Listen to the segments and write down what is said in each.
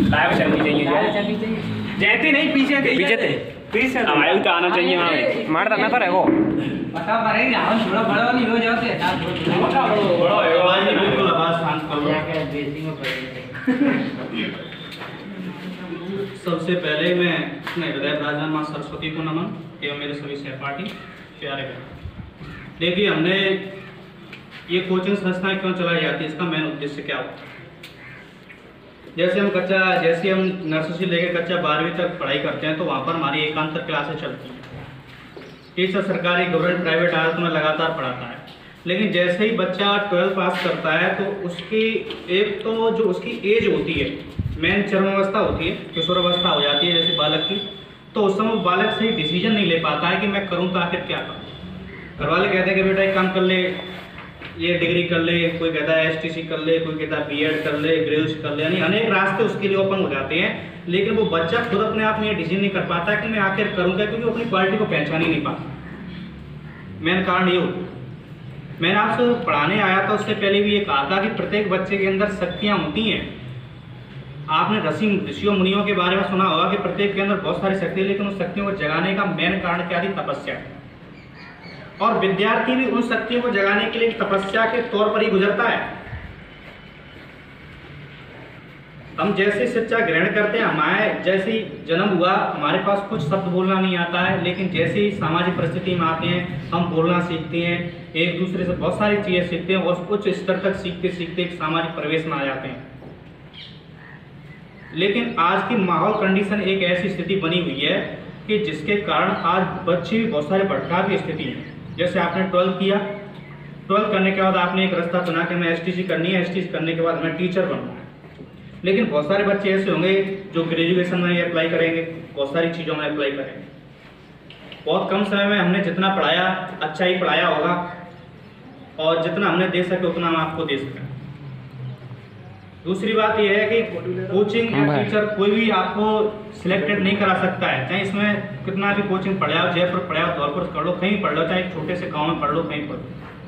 Live चलनी चाहिए जयते नहीं पीछे थे हमारे भी तो आना चाहिए वहाँ मारता मैं तो रहो पता पड़ेगा हम थोड़ा बड़ा वाली हो जाते हैं बड़ा आवाज नहीं बिल्कुल आवाज शांत कर लो। सबसे पहले मैं अपने हृदय राजा माँ सरस्वती को नमन एवं मेरे सभी सहपाठी प्यारे बहन। देखिए हमने ये कोचिंग संस्थाएं क्यों चलाई जाती है, इसका मेन उद्देश्य क्या होता है। जैसे हम नर्सरी से लेकर कक्षा 12वीं तक पढ़ाई करते हैं तो वहाँ पर हमारी एकांतर क्लासें चलती हैं। टीचर सरकारी गवर्नमेंट प्राइवेट आदत में लगातार पढ़ाता है, लेकिन जैसे ही बच्चा 12 पास करता है तो उसकी एक तो जो उसकी एज होती है, मेन चरमावस्था होती है, किशोरावस्था हो जाती है जैसे बालक की, तो उस समय बालक सही डिसीजन नहीं ले पाता है कि मैं करूँ तो आखिर क्या करूँ। घर वाले कहते हैं कि बेटा एक काम कर ले, ये डिग्री कर ले, कोई कहता है STC कर ले, कोई कहता है B.Ed कर ले, ग्रेजुएशन कर ले, यानी अनेक रास्ते उसके लिए ओपन हो जाते हैं, लेकिन वो बच्चा खुद अपने आप में ये डिसीजन नहीं कर पाता कि मैं आखिर करूँ क्या, क्योंकि वो अपनी क्वालिटी को पहचान ही नहीं पाता। मेन कारण ये होता है। मैंने आपसे पढ़ाने आया था उससे पहले भी ये कहा था कि प्रत्येक बच्चे के अंदर शक्तियाँ होती हैं। आपने ऋषियों मुनियों के बारे में सुना होगा कि प्रत्येक के अंदर बहुत सारी शक्ति है, लेकिन उन शक्तियों को जगाने का मेन कारण क्या थी? तपस्या। और विद्यार्थी भी उन शक्तियों को जगाने के लिए तपस्या के तौर पर ही गुजरता है। हम जैसे शिक्षा ग्रहण करते हैं, हमारे जैसे ही जन्म हुआ हमारे पास कुछ शब्द बोलना नहीं आता है, लेकिन जैसे ही सामाजिक परिस्थिति में आते हैं हम बोलना सीखते हैं, एक दूसरे से बहुत सारी चीज़ें सीखते हैं और उच्च स्तर तक सीखते सीखते एक सामाजिक परिवेश में आ जाते हैं। लेकिन आज की माहौल कंडीशन एक ऐसी स्थिति बनी हुई है कि जिसके कारण आज बच्चे भी बहुत सारे भटका की स्थिति है। जैसे आपने 12 किया, 12 करने के बाद आपने एक रास्ता बना के मैं STC करनी है, STC करने के बाद मैं टीचर बनना है। लेकिन बहुत सारे बच्चे ऐसे होंगे जो ग्रेजुएशन में अप्लाई करेंगे, बहुत सारी चीज़ों में अप्लाई करेंगे। बहुत कम समय में हमने जितना पढ़ाया अच्छा ही पढ़ाया होगा और जितना हमने दे सके उतना हम आपको दे सकें। दूसरी बात यह है कि कोचिंग या टीचर कोई भी आपको सिलेक्टेड नहीं करा सकता है, चाहे इसमें कितना भी कोचिंग पढ़ाया हो, जयपुर पढ़ाया हो, धौलपुर पढ़ लो, कहीं पढ़ लो, चाहे छोटे से गांव में पढ़ लो, कहीं पढ़ लो,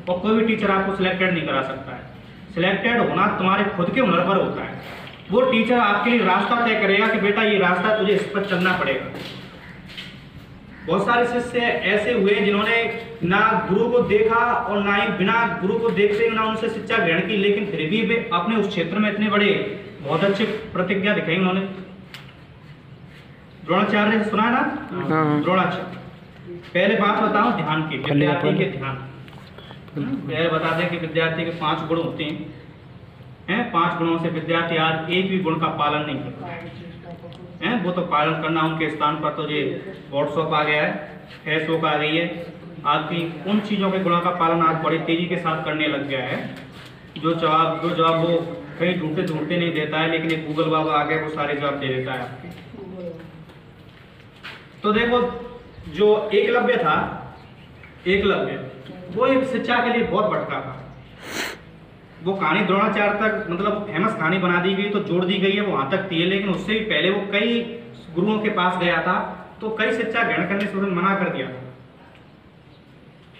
और कोई भी टीचर आपको सिलेक्टेड नहीं करा सकता है। सिलेक्टेड होना तुम्हारे खुद के हुनर पर होता है। वो टीचर आपके लिए रास्ता तय करेगा कि बेटा ये रास्ता तुझे इस पर चलना पड़ेगा। बहुत सारे शिष्य ऐसे हुए जिन्होंने ना गुरु को देखा और ना ही बिना गुरु को देखते ना उनसे शिक्षा ग्रहण की, लेकिन फिर भी वे अपने उस क्षेत्र में इतने बड़े बहुत अच्छे प्रतिज्ञा दिखाई उन्होंने। द्रोणाचार्य ने सुना ना? द्रोणाचार्य। पहले बात बताऊं ध्यान की, विद्यार्थी के ध्यान। पहले बता दें कि विद्यार्थी के 5 गुण होते हैं। 5 गुणों से विद्यार्थी आज एक भी गुण का पालन नहीं करता है। वो तो पालन करना उनके स्थान पर तो ये व्हाट्सएप आ गया है, फेसबुक आ गई है, आपकी उन चीज़ों के गुणों का पालन आज बड़ी तेजी के साथ करने लग गया है। जो जवाब वो कहीं ढूंढते नहीं देता है, लेकिन एक गूगल बाबा आ गया वो सारे जवाब दे देता है आपके। तो देखो जो एकलव्य था, वो एक शिक्षा के लिए बहुत भटका था। वो कहानी द्रोणाचार्य तक मतलब फेमस कहानी बना दी गई तो जोड़ दी गई है, वो वहाँ तक थी, लेकिन उससे भी पहले वो कई गुरुओं के पास गया था तो कई शिक्षा ग्रहण करने से उन्होंने मना कर दिया था।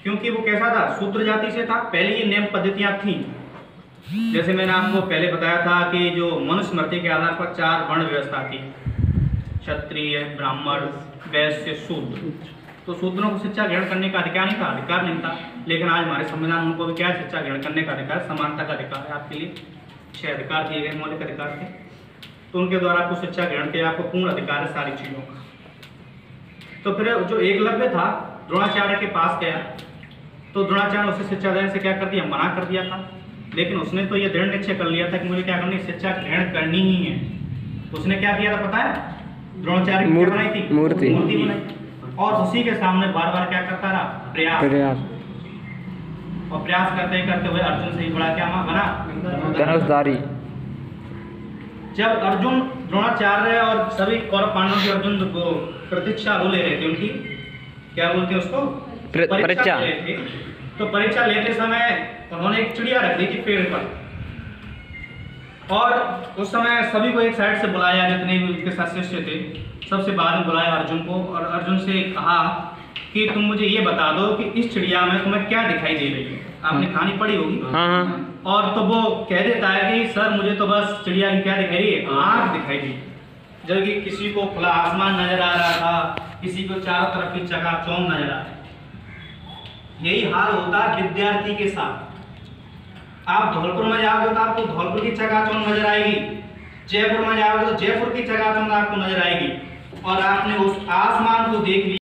क्योंकि वो कैसा था? शूद्र जाति से था। पहले ये नियम पद्धतियाँ थी, जैसे मैंने आपको पहले बताया था कि जो मनुस्मृति के आधार पर 4 वर्ण व्यवस्था थी, क्षत्रिय, ब्राह्मण, वैश्य, शूद्र। तो शूद्रों को शिक्षा ग्रहण करने का अधिकार नहीं था, अधिकार नहीं था, लेकिन आज हमारे संविधान उनको भी क्या शिक्षा ग्रहण करने का अधिकार, समानता का अधिकार है। आपके लिए 6 अधिकार दिए गए, मौलिक अधिकार थे, तो उनके द्वारा आपको शिक्षा ग्रहण के आपको पूर्ण अधिकार है सारी चीज़ों का। तो फिर जो एकलव्य था द्रोणाचार्य के पास गया तो द्रोणाचार्य ने उसे शिक्षा देने से क्या कर दिया? मना कर दिया था। लेकिन उसने तो ये दृढ़ निश्चय कर लिया था कि मुझे क्या करनी, शिक्षा ग्रहण करनी ही है। उसने क्या किया था पता है? द्रोणाचार्य की क्या बनाई थी? मूर्ति बनाई, और उसी के सामने बार बार क्या करता रहा? प्रयास। और प्रयास करते करते हुए अर्जुन से ही बड़ा क्या बना? धनुषधारी। जब अर्जुन, द्रोणाचार्य और सभी कौरव पांडवों के अर्जुन को प्रतीक्षा वो ले रहे थे, उनकी क्या बोलते हैं उसको? परीक्षा ले रहे थे। तो परीक्षा लेते समय उन्होंने एक चिड़िया रख दी थी पेड़ पर, और उस समय सभी को एक साइड से बुलाया, जितने भी उनके साथ शिष्य थे सबसे बाद में बुलाया अर्जुन को, और अर्जुन से कहा कि तुम मुझे ये बता दो कि इस चिड़िया में तुम्हें क्या दिखाई दे रही है। आपने कहानी पढ़ी होगी। और तो वो कह देता है कि सर मुझे तो बस चिड़िया की क्या दिखाई रही है, आँख दिखाई दी, जबकि किसी को खुला आसमान नजर आ रहा था, किसी को चारों तरफ की चकाचौंध नजर आ रही। यही हाल होता है विद्यार्थी के साथ। आप धौलपुर में जाओगे तो आपको धौलपुर की चकाचौंध नजर आएगी, जयपुर में जाओगे तो जयपुर की चकाचौंध आपको नजर आएगी, और आपने उस आसमान को देख लिया।